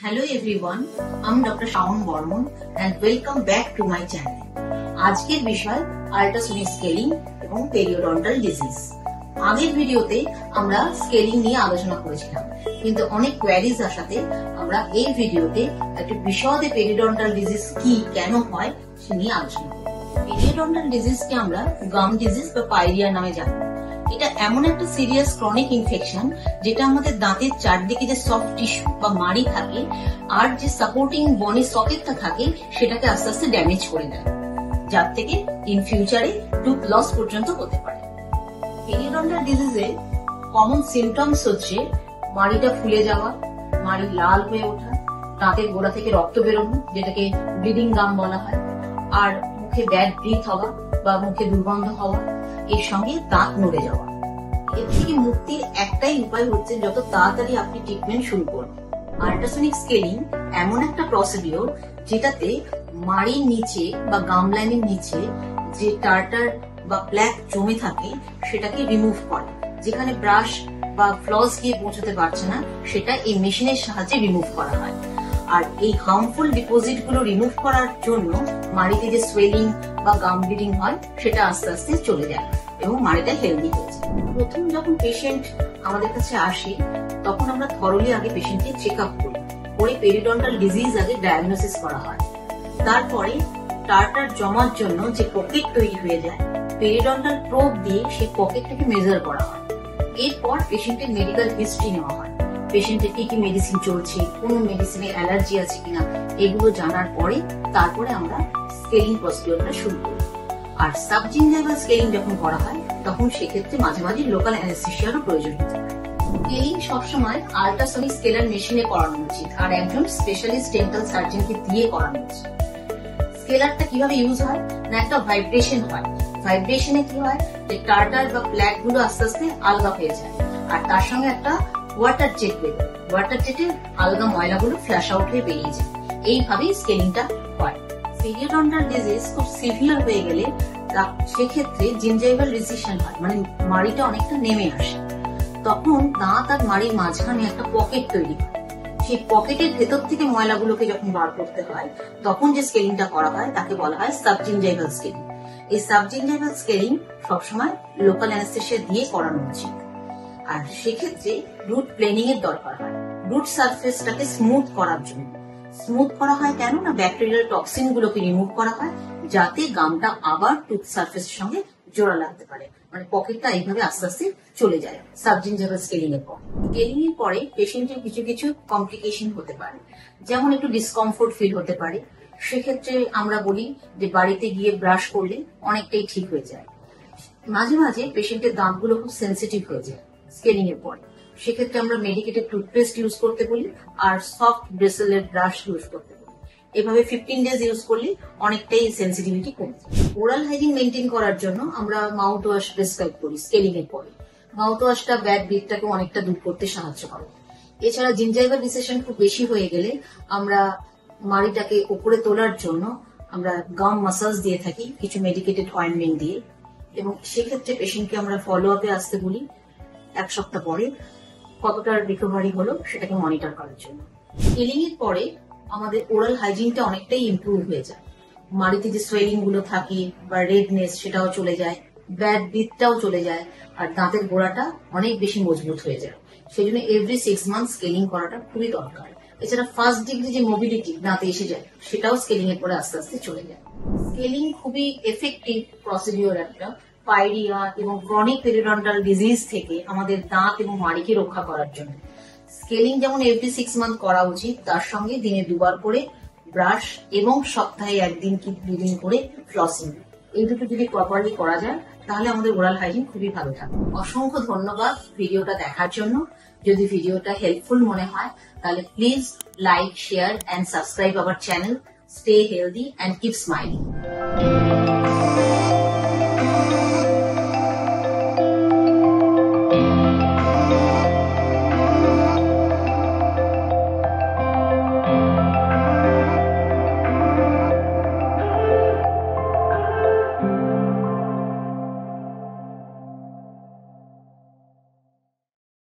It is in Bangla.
Hello everyone, I'm Dr. Shaun Bormon and welcome back to my channel. আজকের বিষয় আল্ট্রাসোনিক স্কেলিং এবং পেরিওডন্টাল ডিজিজ। আগের ভিডিওতে আমরা স্কেলিং নিয়ে আলোচনা করেছিলাম, কিন্তু অনেক কোয়ারিজ আসাতে আমরা এই ভিডিওতে একটা বিশদে পেরিওডন্টাল ডিজিজ কি, কেন হয় সে নিয়ে আলোচনা করব। পেরিওডন্টাল ডিজিজকে আমরা গাম ডিজিজ বা পাইরিয়া নামে জানি। এটা এমন একটা সিরিয়াস ক্রনিক ইনফেকশন যেটা আমাদের দাঁতের চারদিকে যে সফট টিস্যু বা মাড়ি থাকে আর যে সাপোর্টিং বনি সকেটটা থাকে সেটাকে আস্তে আস্তে ড্যামেজ করে দেয়, যার থেকে ইন ফিউচারে টুথ লস পর্যন্ত হতে পারে। পেরিওডন্টাল ডিজিজে কমন সিমটমস হচ্ছে মাড়িটা ফুলে যাওয়া, মাড়ি লাল হয়ে ওঠা, দাঁতের গোড়া থেকে রক্ত বেরোনো যেটাকে ব্লিডিং গাম বলা হয়, আর মুখে ব্যাড ব্রিথ হওয়া বা মুখে দুর্গন্ধ হওয়া, এর সঙ্গে দাঁত নড়ে যাওয়া। এর থেকে মুক্তির একটাই উপায় হচ্ছে যত তাড়াতাড়ি আপনি ট্রিটমেন্ট শুরু করুন। আল্ট্রাসোনিক স্কেলিং এমন একটা প্রসিডিওর যেটাতে মাড়ির নিচে বা গাম লাইনের নিচে যে টার্টার বা প্ল্যাক জমে থাকে সেটাকে রিমুভ করে। যেখানে ব্রাশ বা ফ্লস গিয়ে পৌঁছতে পারছে না সেটা এই মেশিনের সাহায্যে রিমুভ করা হয়। আর এই হার্মফুল ডিপোজিট গুলো রিমুভ করার জন্য মাড়িতে যে সোয়েলিং বা গাম ব্লিডিং হয় সেটা আস্তে আস্তে চলে যায় এবং মাড়িটা হেলদি হয়ে যায়। প্রথম যখন পেশেন্ট আমাদের কাছে আসে তখন আমরা থরলি আগে পেশেন্টকে চেক আপ করি, করে পেরিওডন্টাল ডিজিজ আগে ডায়াগনোসিস করা হয়। তারপরে টার্টার জমার জন্য যে পকেট তৈরি হয়ে যায় পেরিওডন্টাল প্রোব দিয়ে সেই পকেটটাকে মেজার করা হয়। এরপর পেশেন্টের মেডিকেল হিস্ট্রি নেওয়া হয়, পেশেন্টের কি কি মেডিসিন চলছে, কোন মেডিসিনে অ্যালার্জি আছে কিনা, এগুলো জানার পরে তারপরে আমরা স্কেলিং প্রসিডিওরটা শুরু করি। আর সাবজিঞ্জাইভাল স্কেলিং যখন করা হয় তখন সেক্ষেত্রে মাঝে মাঝে লোকাল অ্যানেস্থেসিয়ারও প্রয়োজন হতে পারে। স্কেলিং সবসময় আল্ট্রাসনিক স্কেলার মেশিনে করানো উচিত আর একজন স্পেশালিস্ট ডেন্টাল সার্জনকে দিয়ে করানো উচিত। স্কেলারটা কিভাবে ইউজ হয় না, একটা ভাইব্রেশন হয়। ভাইব্রেশনে কি হয় যে টার্টার বা প্ল্যাক গুলো আস্তে আস্তে আলগা হয়ে যায়, আর তার সঙ্গে একটা ওয়াটার জেট বেরোয়। ওয়াটার জেটে আলগা ময়লাগুলো ফ্ল্যাশ আউট হয়ে বেরিয়ে যায়। এইভাবেই স্কেলিংটা হয়। পেরিওডন্টাল ডিজিজ খুব সিভিয়ার হয়ে গেলে সেক্ষেত্রে জিঞ্জাইভাল রিসিশন হয়, মানে মাড়িটা অনেকটা নেমে আসে। তখন দাঁত আর মাড়ির মাঝখানে একটা পকেট তৈরি হয়। সেই পকেটের ভেতর থেকে ময়লাগুলোকে যখন বার করতে হয় তখন যে স্কেলিংটা করা হয় তাকে বলা হয় সাবজিঞ্জাইভাল স্কেলিং। এই সাবজিঞ্জাইভাল স্কেলিং সবসময় লোকাল অ্যানেস্থেসিয়া দিয়ে করানো উচিত। আর সেক্ষেত্রে রুট প্লেনিং এর দরকার হয়, রুট সারফেসটাকে স্মুথ করার জন্য। স্মুথ করা হয় কেন না, ব্যাকটেরিয়াল টক্সিন গুলোকে রিমুভ করা হয় যাতে গামটা আবার টুথ সারফেসের সঙ্গে জোড়া লাগতে পারে, মানে পকেটটা এইভাবে আস্তে আস্তে চলে যায় সাবজিঞ্জাইভাল স্কেলিং এর পর। স্কেলিং এর পরে পেশেন্টের কিছু কিছু কমপ্লিকেশন হতে পারে, যেমন একটু ডিসকমফোর্ট ফিল হতে পারে। সেক্ষেত্রে আমরা বলি যে বাড়িতে গিয়ে ব্রাশ করলে অনেকটাই ঠিক হয়ে যায়। মাঝে মাঝে পেশেন্টের দাঁতগুলো খুব সেন্সিটিভ হয়ে যায় স্কেলিং এর পরে, সেক্ষেত্রে আমরা মেডিকেটেড টুথপেস্ট ইউজ করতে বলি আর সফট ব্রেসেলের ব্রাশ ইউজ করতে বলি। এভাবে 15 ডেজ ইউজ করলে অনেকটাই সেন্সিটিভিটি কমে যায়। ওরাল হাইজিন মেনটেন করার জন্য আমরা মাউথ ওয়াশ প্রেসক্রাইব করি স্কেলিং এর পরে। মাউথ ওয়াশটা ব্যাড ব্রিথটাকে অনেকটা দূর করতে সাহায্য করে। এছাড়া জিঞ্জাইভাল রিসেশন খুব বেশি হয়ে গেলে আমরা মাড়িটাকে উপরে তোলার জন্য আমরা গাম মাসাজ দিয়ে থাকি কিছু মেডিকেটেড অয়েন্টমেন্ট দিয়ে, এবং সেক্ষেত্রে পেশেন্টকে আমরা ফলো আপে আসতে বলি 1 সপ্তাহ পরে কতটা রিকভারি হলো সেটাকে মনিটর করার জন্য। স্কেলিং এর পরে আমাদের ওরাল হাইজিনটা অনেকটাই ইমপ্রুভ হয়ে যায়। মাড়িতে যে সোয়েলিং গুলো থাকে বা রেডনেস সেটাও চলে যায়, ব্যাড ব্রিথটাও চলে যায়, আর দাঁতের গোড়াটা অনেক বেশি মজবুত হয়ে যায়। সেই জন্য এভরি 6 মান্থ স্কেলিং করাটা খুবই দরকার। এছাড়া ফার্স্ট ডিগ্রি যে মোবিলিটি দাঁতে এসে যায় সেটাও স্কেলিং এর পরে আস্তে আস্তে চলে যায়। স্কেলিং খুবই এফেক্টিভ প্রসিডিওর একটা পাইরিয়া এবং ক্রনিক পেরিওডন্টাল ডিজিজ থেকে আমাদের দাঁত এবং মাড়িকে রক্ষা করার জন্য। স্কেলিং যেমন এভরি 6 মান্থ করা উচিত, তার সঙ্গে দিনে 2 বার করে ব্রাশ এবং সপ্তাহে 1 দিন কি 2 দিন করে ফ্লসিং, এই দুটো যদি প্রপারলি করা যায় তাহলে আমাদের ওরাল হাইজিন খুবই ভালো থাকে। অসংখ্য ধন্যবাদ ভিডিওটা দেখার জন্য। যদি ভিডিওটা হেল্পফুল মনে হয় তাহলে please like, share and subscribe our channel. Stay healthy and keep smiling.